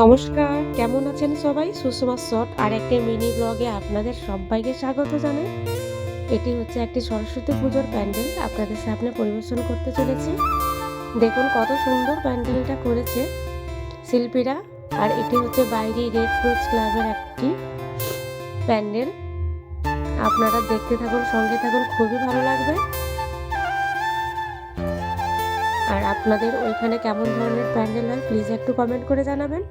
নমস্কার, কেমন আছেন সবাই? সুষমা শর্ট আর একটা মিনি ব্লগে আপনাদের সবাইকে স্বাগত জানাই। এটি হচ্ছে একটি সরস্বতী পুজোর প্যান্ডেল আপনাদের সামনে পরিবেশন করতে চলেছি। দেখুন কত সুন্দর প্যান্ডেলটা করেছে শিল্পীরা। আর এটি হচ্ছে বাইরে রেড রোজ ক্লাবের একটি প্যান্ডেল। আপনারা দেখতে থাকুন, সঙ্গে থাকুন, খুবই ভালো লাগবে। আর আপনাদের ওইখানে কেমন ধরনের প্যান্ডেল হয় প্লিজ একটু কমেন্ট করে জানাবেন।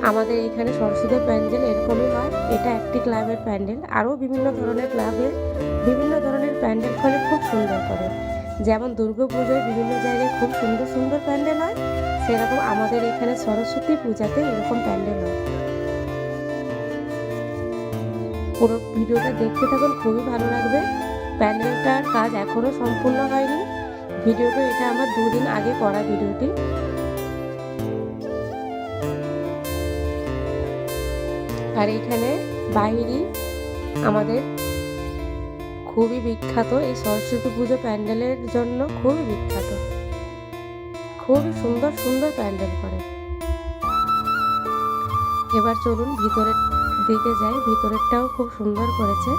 আমাদের এখানে সরস্বতী প্যান্ডেল এরকমই হয়। এটা একটি ক্লাবের প্যান্ডেল, আরও বিভিন্ন ধরনের ক্লাবে বিভিন্ন ধরনের প্যান্ডেল করে খুব সুন্দর করে। যেমন দুর্গাপুজোয় বিভিন্ন জায়গায় খুব সুন্দর সুন্দর প্যান্ডেল হয়, সেরকম আমাদের এখানে সরস্বতী পূজাতে এরকম প্যান্ডেল হয়। পুরো ভিডিওটা দেখতে থাকুন, খুবই ভালো লাগবে। প্যান্ডেলটার কাজ এখনও সম্পূর্ণ হয়নি। ভিডিওটা এটা আমার 2 দিন আগে করা ভিডিওটি। আর এখানে বাইরে আমাদের খুবই বিখ্যাত এই সরস্বতী পুজো প্যান্ডেলের জন্য, খুবই বিখ্যাত, খুবই সুন্দর সুন্দর প্যান্ডেল করে। এবার চলুন ভিতরের দিকে যাই। ভিতরেরটাও খুব সুন্দর করেছে।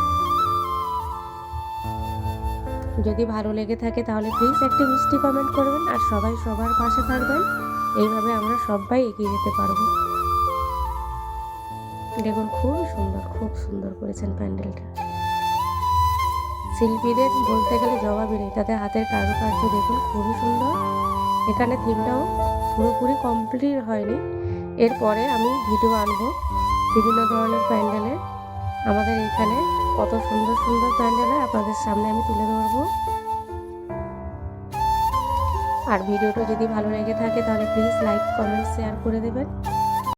যদি ভালো লেগে থাকে তাহলে প্লিজ একটি মিষ্টি কমেন্ট করবেন আর সবাই সবার পাশে থাকবেন। এইভাবে আমরা সবাই এগিয়ে যেতে পারবো। দেখুন খুব সুন্দর করেছেন প্যান্ডেলটা। শিল্পীদের বলতে গেলে জবাবই নেই, তাদের হাতের কারুকার্য দেখুন খুবই সুন্দর। এখানে থিমটাও পুরোপুরি কমপ্লিট হয়নি, এরপরে আমি ভিডিও আনবো বিভিন্ন ধরনের প্যান্ডেলের। আমাদের এখানে কত সুন্দর সুন্দর প্যান্ডেল হয় আপনাদের সামনে আমি তুলে ধরবো। আর ভিডিওটা যদি ভালো লেগে থাকে তাহলে প্লিজ লাইক, কমেন্ট, শেয়ার করে দেবেন।